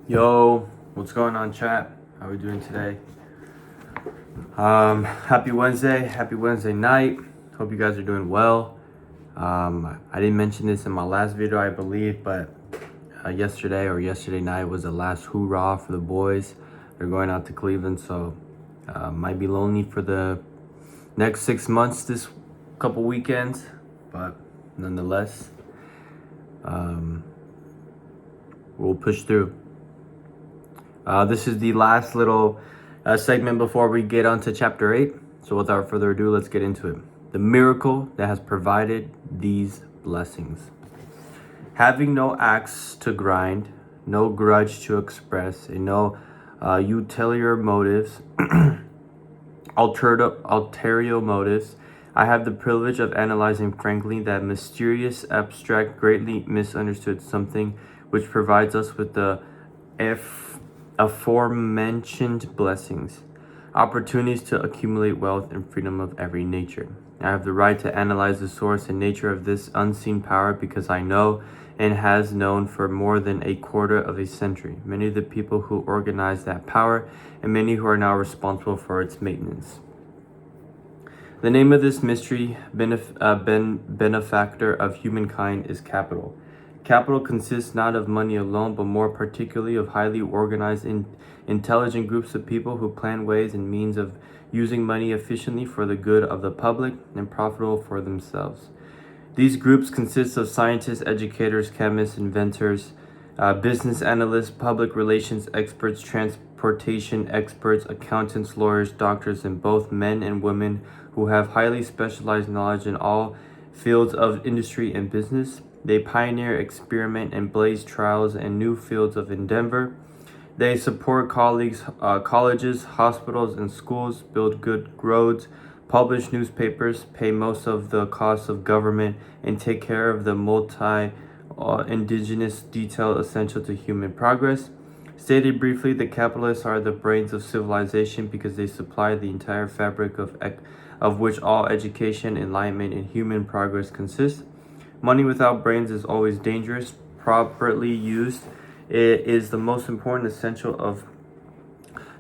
Yo, what's going on, chat? How are we doing today? Happy Wednesday night. Hope you guys are doing well. I didn't mention this in my last video, I believe, but yesterday night was the last hoorah for the boys. They're going out to Cleveland, so might be lonely for the next 6 months, this couple weekends, but nonetheless, we'll push through. This is the last little segment before we get on to chapter 8. So without further ado, let's get into it. The miracle that has provided these blessings. Having no axe to grind, no grudge to express, and no ulterior motives, ulterior motives, I have the privilege of analyzing frankly that mysterious, abstract, greatly misunderstood something which provides us with the aforementioned blessings, opportunities to accumulate wealth and freedom of every nature. I have the right to analyze the source and nature of this unseen power because I know and has known for more than a quarter of a century many of the people who organize that power and many who are now responsible for its maintenance. The name of this mystery benefactor of humankind is capital. Capital consists not of money alone, but more particularly of highly organized, intelligent groups of people who plan ways and means of using money efficiently for the good of the public and profitable for themselves. These groups consist of scientists, educators, chemists, inventors, business analysts, public relations experts, transportation experts, accountants, lawyers, doctors, and both men and women who have highly specialized knowledge in all fields of industry and business. They pioneer, experiment, and blaze trails and new fields of endeavor. They support colleges, hospitals, and schools, build good roads, publish newspapers, pay most of the costs of government, and take care of the indigenous detail essential to human progress. Stated briefly, the capitalists are the brains of civilization because they supply the entire fabric of which all education, enlightenment, and human progress consist. Money without brains is always dangerous. Properly used, it is the most important essential of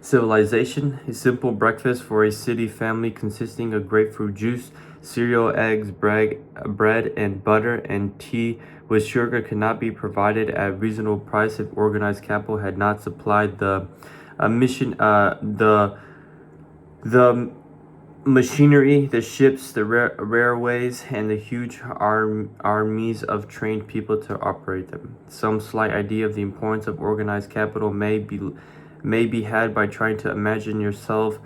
civilization. A simple breakfast for a city family consisting of grapefruit juice, cereal, eggs, bread, and butter, and tea with sugar cannot be provided at a reasonable price if organized capital had not supplied the machinery, the ships, the railways, and the huge armies of trained people to operate them. Some slight idea of the importance of organized capital may be had by trying to imagine yourself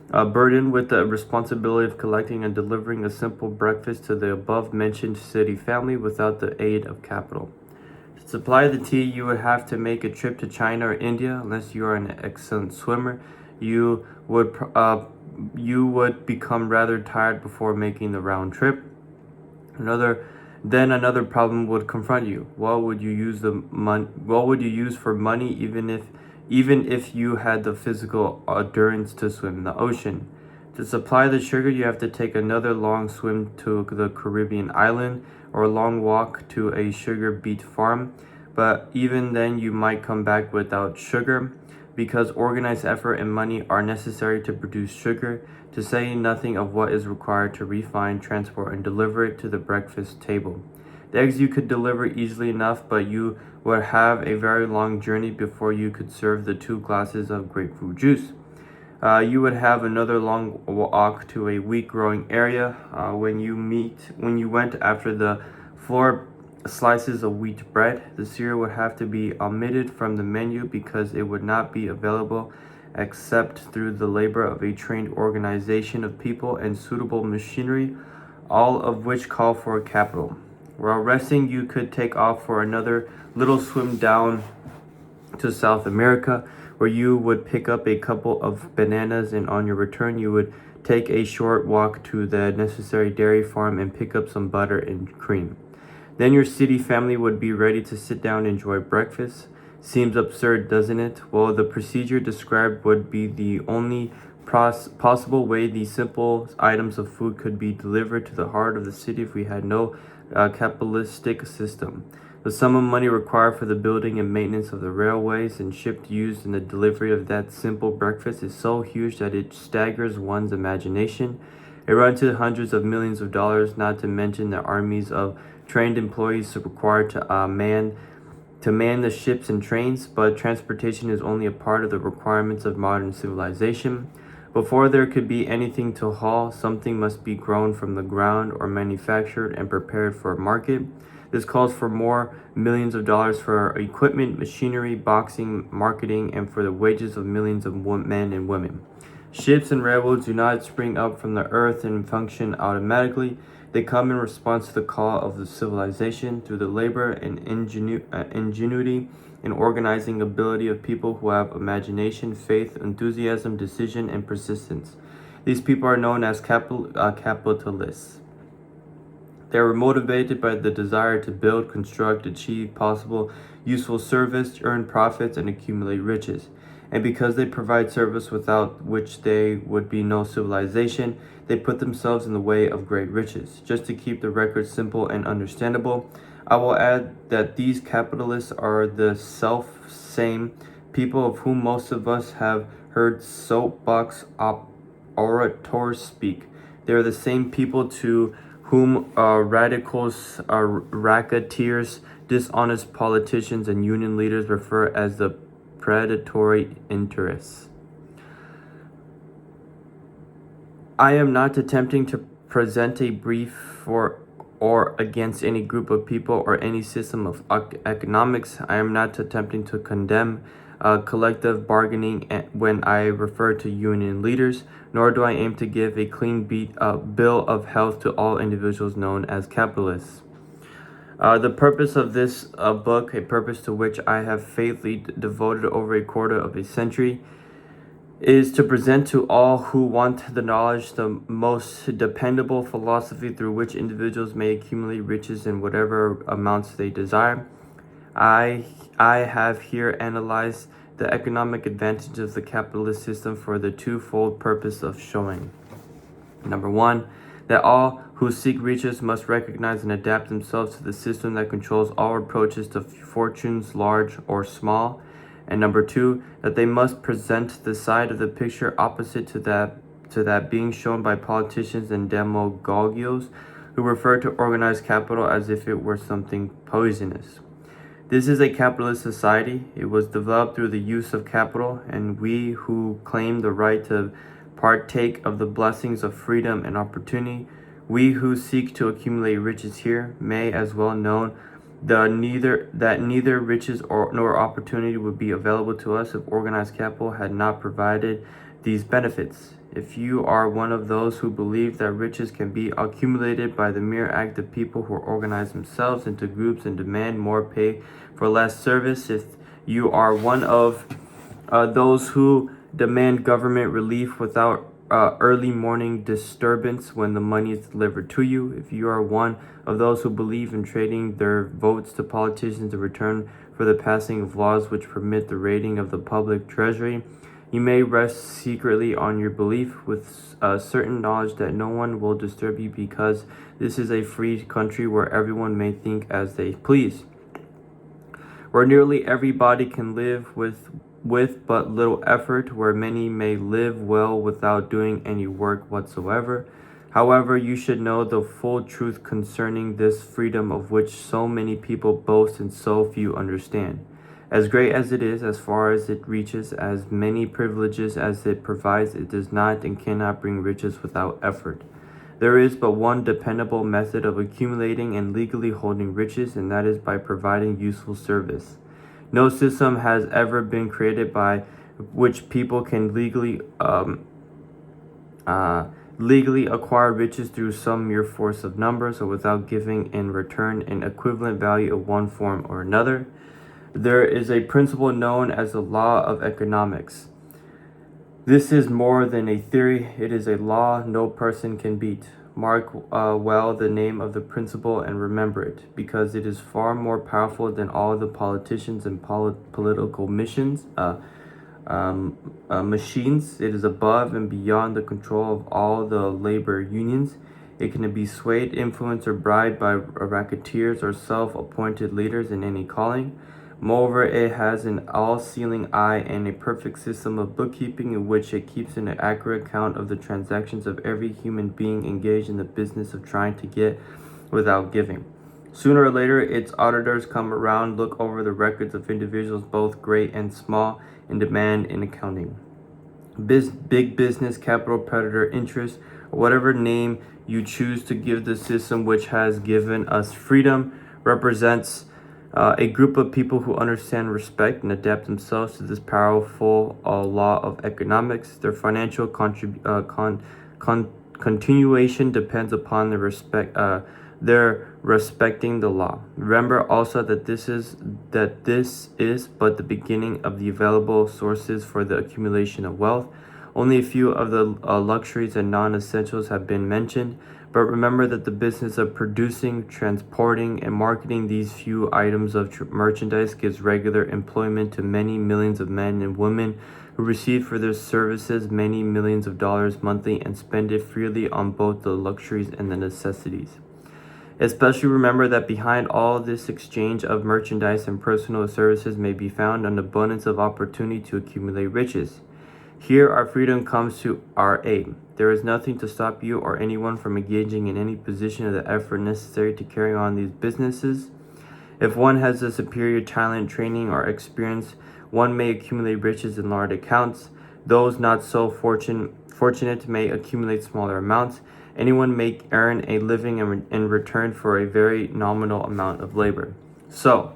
burdened with the responsibility of collecting and delivering a simple breakfast to the above-mentioned city family without the aid of capital. To supply the tea, you would have to make a trip to China or India. Unless you are an excellent swimmer, you would become rather tired before making the round trip. Another problem would confront you. What would you use for money, even if you had the physical endurance to swim in the ocean? To supply the sugar, you have to take another long swim to the Caribbean island or a long walk to a sugar beet farm. But even then, you might come back without sugar, because organized effort and money are necessary to produce sugar, to say nothing of what is required to refine, transport, and deliver it to the breakfast table. The eggs you could deliver easily enough, but you would have a very long journey before you could serve the 2 glasses of grapefruit juice. You would have another long walk to a wheat-growing area. When you went after the 4 slices of wheat bread, the cereal would have to be omitted from the menu because it would not be available except through the labor of a trained organization of people and suitable machinery, all of which call for capital. While resting, you could take off for another little swim down to South America, where you would pick up a couple of bananas, and on your return you would take a short walk to the necessary dairy farm and pick up some butter and cream. Then your city family would be ready to sit down and enjoy breakfast. Seems absurd, doesn't it? Well, the procedure described would be the only possible way these simple items of food could be delivered to the heart of the city if we had no capitalistic system. The sum of money required for the building and maintenance of the railways and ships used in the delivery of that simple breakfast is so huge that it staggers one's imagination. It runs to hundreds of millions of dollars, not to mention the armies of trained employees required to man the ships and trains, but transportation is only a part of the requirements of modern civilization. Before there could be anything to haul, something must be grown from the ground or manufactured and prepared for a market. This calls for more millions of dollars for equipment, machinery, boxing, marketing, and for the wages of millions of men and women. Ships and railroads do not spring up from the earth and function automatically. They come in response to the call of the civilization through the labor and ingenuity and organizing ability of people who have imagination, faith, enthusiasm, decision, and persistence. These people are known as capitalists. They are motivated by the desire to build, construct, achieve possible, useful service, earn profits, and accumulate riches. And because they provide service without which there would be no civilization, they put themselves in the way of great riches. Just to keep the record simple and understandable, I will add that these capitalists are the same people of whom most of us have heard soapbox orators speak. They are the same people to whom radicals, racketeers, dishonest politicians, and union leaders refer as the predatory interests. I am not attempting to present a brief for or against any group of people or any system of economics. I am not attempting to condemn collective bargaining when I refer to union leaders, nor do I aim to give a clean bill of health to all individuals known as capitalists. The purpose of this book, a purpose to which I have faithfully devoted over a quarter of a century, is to present to all who want the knowledge the most dependable philosophy through which individuals may accumulate riches in whatever amounts they desire. I have here analyzed the economic advantages of the capitalist system for the twofold purpose of showing: number one, that all who seek riches must recognize and adapt themselves to the system that controls all approaches to fortunes, large or small. And number two, that they must present the side of the picture opposite to that being shown by politicians and demagogues who refer to organized capital as if it were something poisonous. This is a capitalist society. It was developed through the use of capital, and we who claim the right to partake of the blessings of freedom and opportunity, we who seek to accumulate riches here, may as well know that neither riches nor opportunity would be available to us if organized capital had not provided these benefits. If you are one of those who believe that riches can be accumulated by the mere act of people who organize themselves into groups and demand more pay for less service, if you are one of those who demand government relief without early morning disturbance when the money is delivered to you, if you are one of those who believe in trading their votes to politicians in return for the passing of laws which permit the raiding of the public treasury, you may rest secretly on your belief with certain knowledge that no one will disturb you, because this is a free country where everyone may think as they please, where nearly everybody can live with but little effort, where many may live well without doing any work whatsoever. However, you should know the full truth concerning this freedom of which so many people boast and so few understand. As great as it is, as far as it reaches, as many privileges as it provides, it does not and cannot bring riches without effort. There is but one dependable method of accumulating and legally holding riches, and that is by providing useful service. No system has ever been created by which people can legally acquire riches through some mere force of numbers or without giving in return an equivalent value of one form or another. There is a principle known as the law of economics. This is more than a theory, it is a law no person can beat. Mark well the name of the principle and remember it, because it is far more powerful than all the politicians and political machines. It is above and beyond the control of all the labor unions. It can be swayed, influenced, or bribed by racketeers or self-appointed leaders in any calling. Moreover, it has an all-seeing eye and a perfect system of bookkeeping in which it keeps an accurate count of the transactions of every human being engaged in the business of trying to get without giving. Sooner or later, its auditors come around, look over the records of individuals, both great and small, and demand an accounting. Big business, capital predator, interest, or whatever name you choose to give the system which has given us freedom, represents a group of people who understand, respect, and adapt themselves to this powerful law of economics. Their financial continuation depends upon their respecting the law. Remember also that this is but the beginning of the available sources for the accumulation of wealth. Only a few of the luxuries and non-essentials have been mentioned, but remember that the business of producing, transporting, and marketing these few items of merchandise gives regular employment to many millions of men and women who receive for their services many millions of dollars monthly and spend it freely on both the luxuries and the necessities. Especially remember that behind all this exchange of merchandise and personal services may be found an abundance of opportunity to accumulate riches. Here our freedom comes to our aid. There is nothing to stop you or anyone from engaging in any position of the effort necessary to carry on these businesses. If one has a superior talent, training, or experience, one may accumulate riches in large accounts. Those not so fortunate may accumulate smaller amounts. Anyone may earn a living in return for a very nominal amount of labor. So,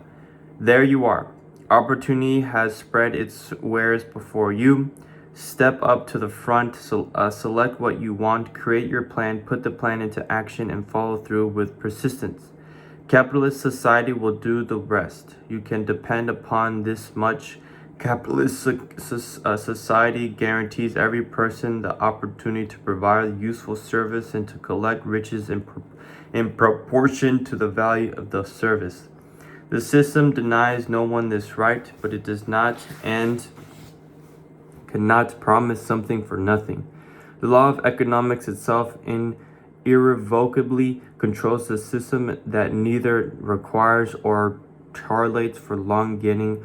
there you are. Opportunity has spread its wares before you. Step up to the front, select what you want, create your plan, put the plan into action, and follow through with persistence. Capitalist society will do the rest. You can depend upon this much. Capitalist society guarantees every person the opportunity to provide useful service and to collect riches in proportion to the value of the service. The system denies no one this right, but it does not and cannot promise something for nothing. The law of economics itself irrevocably controls the system that neither requires or tolerates for long getting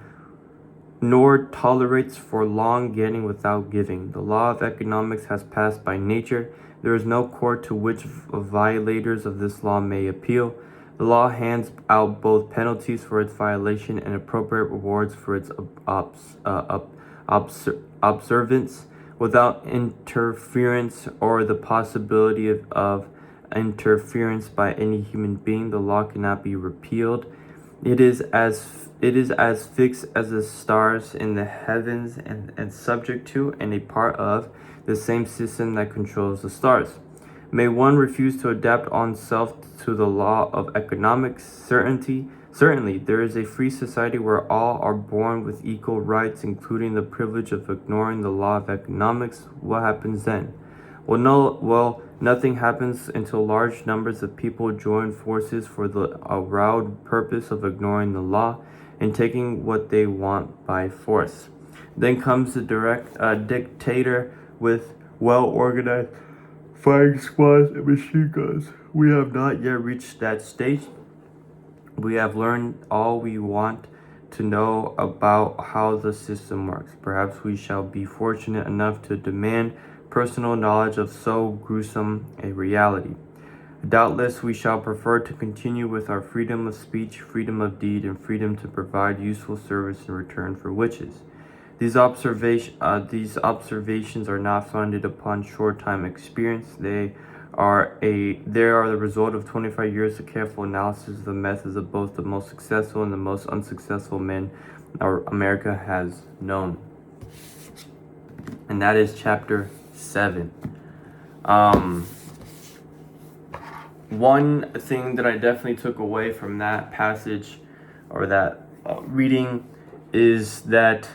without giving. The law of economics has passed by nature. There is no court to which violators of this law may appeal. The law hands out both penalties for its violation and appropriate rewards for its observance without interference or the possibility of interference by any human being. The law cannot be repealed. It is as fixed as the stars in the heavens and subject to and a part of the same system that controls the stars. May one refuse to adapt oneself to the law of economics? Certainly, there is a free society where all are born with equal rights, including the privilege of ignoring the law of economics. What happens then? Nothing happens until large numbers of people join forces for the avowed purpose of ignoring the law and taking what they want by force. Then comes the dictator with well-organized firing squads and machine guns. We have not yet reached that stage. We have learned all we want to know about how the system works. Perhaps we shall be fortunate enough to demand personal knowledge of so gruesome a reality. Doubtless, we shall prefer to continue with our freedom of speech, freedom of deed, and freedom to provide useful service in return for riches. These observations are not founded upon short-time experience. They are the result of 25 years of careful analysis of the methods of both the most successful and the most unsuccessful men America has known. And that is chapter 7. One thing that I definitely took away from that passage or that reading is that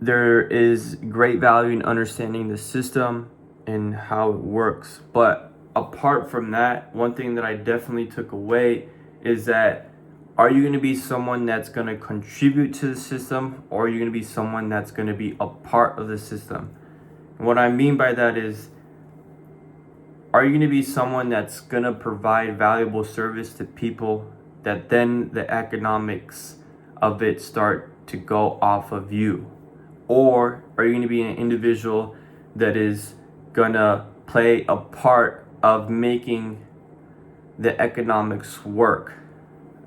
there is great value in understanding the system and how it works. But apart from that, one thing that I definitely took away is that are you going to be someone that's going to contribute to the system, or are you going to be someone that's going to be a part of the system? And what I mean by that is are you going to be someone that's going to provide valuable service to people that then the economics of it start to go off of you? Or are you going to be an individual that is going to play a part of making the economics work?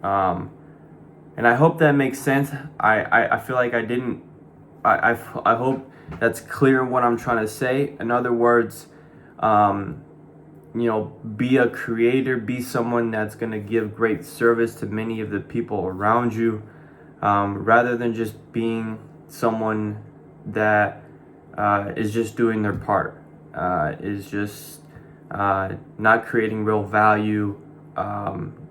And I hope that makes sense. I feel like I didn't. I hope that's clear what I'm trying to say. In other words, be a creator, be someone that's going to give great service to many of the people around you, rather than just being someone that is just doing their part, is just not creating real value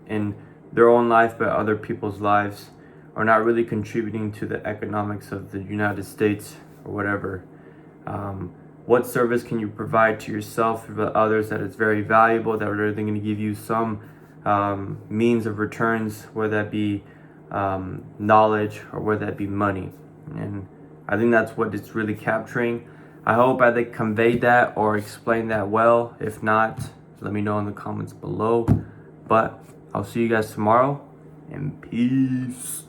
in their own life but other people's lives, or not really contributing to the economics of the United States or whatever. What service can you provide to yourself or others that is very valuable, that are going to give you some means of returns, whether that be knowledge or whether that be money? And I think that's what it's really capturing. I hope I conveyed that or explained that well. If not, let me know in the comments below. But I'll see you guys tomorrow, and peace.